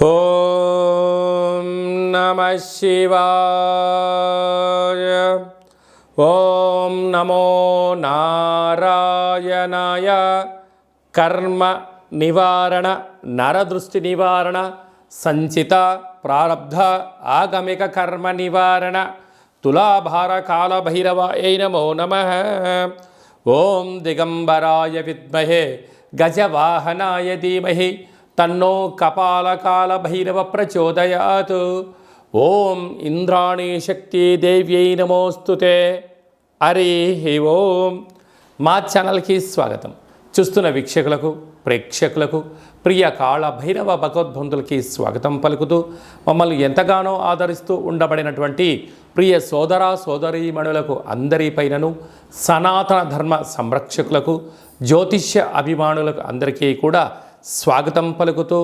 ఓం నమః శివాయ. ఓం నమో నారాయణాయ. కర్మ నివారణ, నరదృష్టి నివారణ, సంచిత ప్రారబ్ధ ఆగమిక కర్మ నివారణ, తులాభార కాల భైరవాయ నమో నమః. ఓం దిగంబరాయ విద్మహే గజవాహనాయ ధీమహి తన్నో కపాలకాల భైరవ ప్రచోదయాత్. ఓం ఇంద్రాణీ శక్తి దేవ్యై నమోస్తుతే. హరి ఓం. మా ఛానల్కి స్వాగతం. చూస్తున్న వీక్షకులకు, ప్రేక్షకులకు, ప్రియ కాళ భైరవ భగవద్బంధులకి స్వాగతం పలుకుతూ, మమ్మల్ని ఎంతగానో ఆదరిస్తూ ఉండబడినటువంటి ప్రియ సోదర సోదరీమణులకు అందరిపైనను, సనాతన ధర్మ సంరక్షకులకు, జ్యోతిష్య అభిమానులకు అందరికీ కూడా స్వాగతం పలుకుతూ,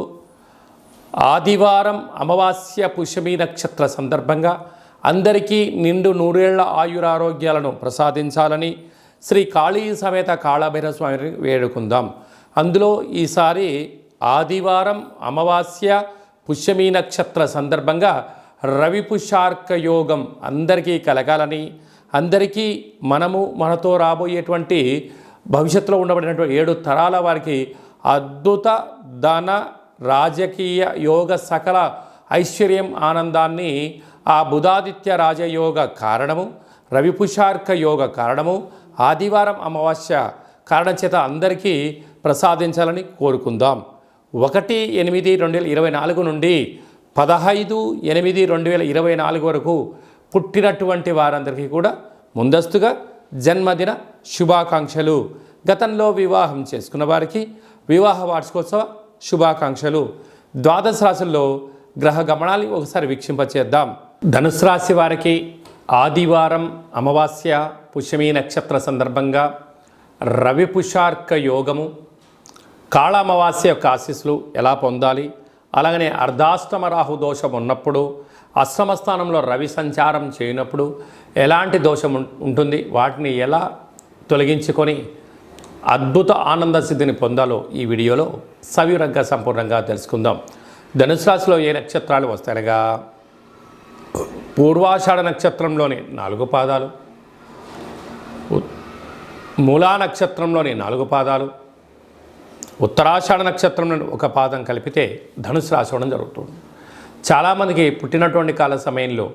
ఆదివారం అమావాస్య పుష్యమి నక్షత్ర సందర్భంగా అందరికీ నిండు నూరేళ్ల ఆయురారోగ్యాలను ప్రసాదించాలని శ్రీ కాళీ సమేత కాళభైరవ స్వామిని వేడుకుందాం. అందులో ఈసారి ఆదివారం అమావాస్య పుష్యమి నక్షత్ర సందర్భంగా రవి పుష్యార్క యోగం అందరికీ కలగాలని, అందరికీ మనతో రాబోయేటువంటి భవిష్యత్తులో ఉండబడినటువంటి 7 తరాల వారికి అద్భుత ధన రాజకీయ యోగ సకల ఐశ్వర్యం ఆనందాన్ని ఆ బుధాదిత్య రాజయోగ కారణము, రవిపుషార్క యోగ కారణము, ఆదివారం అమావాస్య కారణం చేత అందరికీ ప్రసాదించాలని కోరుకుందాం. 1/8/2024 నుండి 15/8/2024 వరకు పుట్టినటువంటి వారందరికీ కూడా ముందస్తుగా జన్మదిన శుభాకాంక్షలు. గతంలో వివాహం చేసుకున్న వారికి వివాహ వార్షికోత్సవ శుభాకాంక్షలు. ద్వాదశ రాశుల్లో గ్రహ గమనాన్ని ఒకసారి వీక్షింపచేద్దాం. ధనుసు రాశి వారికి ఆదివారం అమావాస్య పుష్యమి నక్షత్ర సందర్భంగా రవి పుషార్క యోగము, కాళ అమావాస్య యొక్క ఆశీస్సులు ఎలా పొందాలి, అలాగనే అర్ధాష్టమ రాహు దోషం ఉన్నప్పుడు, అష్టమ స్థానంలో రవి సంచారం చేయనప్పుడు ఎలాంటి దోషం ఉంటుంది, వాటిని ఎలా తొలగించుకొని అద్భుత ఆనంద సిద్ధిని పొందాలో ఈ వీడియోలో సవివరంగా సంపూర్ణంగా తెలుసుకుందాం. ధనుసు రాశిలో ఏ నక్షత్రాలు వస్తాయనగా, పూర్వాషాఢ నక్షత్రంలోని 4 పాదాలు, మూలా నక్షత్రంలోని 4 పాదాలు, ఉత్తరాషాఢ నక్షత్రంలోని 1 పాదం కలిపితే ధనుసు రాశి అవడం జరుగుతుంది. చాలామందికి పుట్టినటువంటి కాల సమయంలో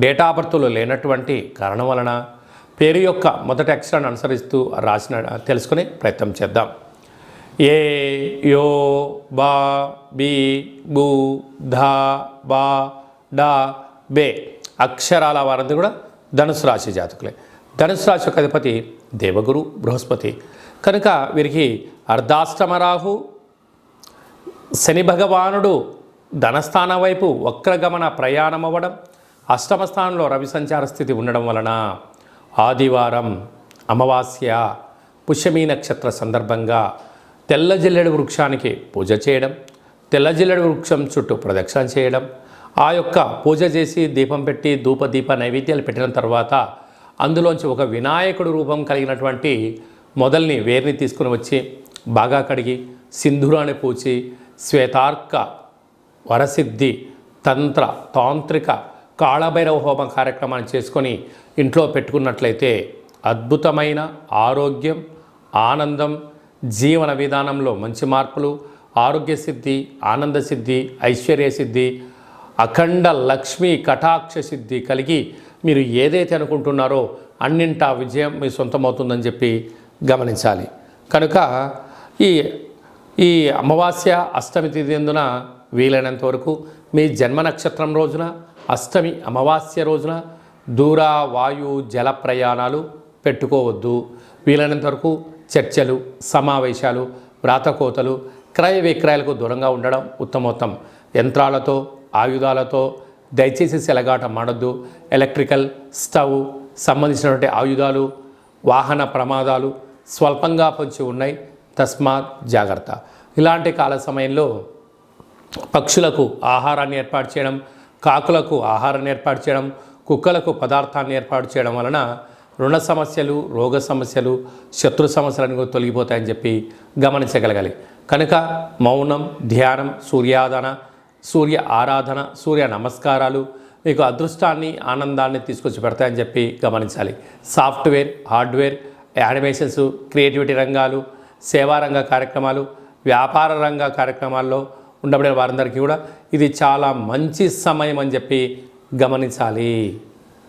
డేటా ఆఫ్ బర్త్లో లేనటువంటి కారణం వలన పేరు యొక్క మొదటి అక్షరాన్ని అనుసరిస్తూ రాసిన తెలుసుకునే ప్రయత్నం చేద్దాం. ఏ, యో, బా, బి, బు, ధా, బా, డా, బే అక్షరాల వారందరూ కూడా ధనుసు రాశి జాతకులే. ధనుసు రాశి యొక్క అధిపతి దేవగురు బృహస్పతి కనుక వీరికి అర్ధాష్టమ రాహు, శని భగవానుడు ధనస్థానం వైపు వక్రగమన ప్రయాణం అవ్వడం, అష్టమ స్థానంలో రవి సంచార స్థితి ఉండడం వలన ఆదివారం అమావాస్య పుష్యమి నక్షత్ర సందర్భంగా తెల్ల జిల్లెడు వృక్షానికి పూజ చేయడం, తెల్ల జిల్లెడు వృక్షం చుట్టూ ప్రదక్షిణ చేయడం, ఆ యొక్క పూజ చేసి దీపం పెట్టి ధూపదీప నైవేద్యాలు పెట్టిన తర్వాత అందులోంచి ఒక వినాయకుడు రూపం కలిగినటువంటి మొదల్ని వేరుని తీసుకుని వచ్చి బాగా కడిగి సింధూరాన్ని పూచి శ్వేతార్క వరసిద్ధి తంత్ర తాంత్రిక కాళభైరవ హోమ కార్యక్రమాన్ని చేసుకొని ఇంట్లో పెట్టుకున్నట్లయితే అద్భుతమైన ఆరోగ్యం, ఆనందం, జీవన విధానంలో మంచి మార్పులు, ఆరోగ్య సిద్ధి, ఆనంద సిద్ధి, ఐశ్వర్య సిద్ధి, అఖండ లక్ష్మీ కటాక్ష సిద్ధి కలిగి మీరు ఏదైతే అనుకుంటున్నారో అన్నింటా విజయం మీ సొంతమవుతుందని చెప్పి గమనించాలి. కనుక ఈ అమావాస్య అష్టమి తిథి అందున వీలైనంత వరకు మీ జన్మ నక్షత్రం రోజున, అష్టమి అమావాస్య రోజున దూర వాయు జల ప్రయాణాలు పెట్టుకోవద్దు. వీలైనంత వరకు చర్చలు, సమావేశాలు, వ్రాతకోతలు, క్రయ విక్రయాలకు దూరంగా ఉండడం ఉత్తమోత్తం. యంత్రాలతో, ఆయుధాలతో దయచేసి సెలగాట మాడొద్దు. ఎలక్ట్రికల్ స్టవ్ సంబంధించినటువంటి ఆయుధాలు, వాహన ప్రమాదాలు స్వల్పంగా పొంచి ఉన్నాయి. తస్మాత్ జాగ్రత్త. ఇలాంటి కాల సమయంలో పక్షులకు ఆహారాన్ని ఏర్పాటు చేయడం, కాకులకు ఆహారాన్ని ఏర్పాటు చేయడం, కుక్కలకు పదార్థాన్ని ఏర్పాటు చేయడం వలన రుణ సమస్యలు, రోగ సమస్యలు, శత్రు సమస్యలను తొలగిపోతాయని చెప్పి గమనించగలగాలి. కనుక మౌనం, ధ్యానం, సూర్యాదన, సూర్య ఆరాధన, సూర్య నమస్కారాలు మీకు అదృష్టాన్ని, ఆనందాన్ని తీసుకొచ్చి పెడతాయని చెప్పి గమనించాలి. సాఫ్ట్వేర్, హార్డ్వేర్, యానిమేషన్స్, క్రియేటివిటీ రంగాలు, సేవా రంగ కార్యక్రమాలు, వ్యాపార రంగ కార్యక్రమాల్లో ఉండబడిన వారందరికీ కూడా ఇది చాలా మంచి సమయం అని చెప్పి గమనించాలి.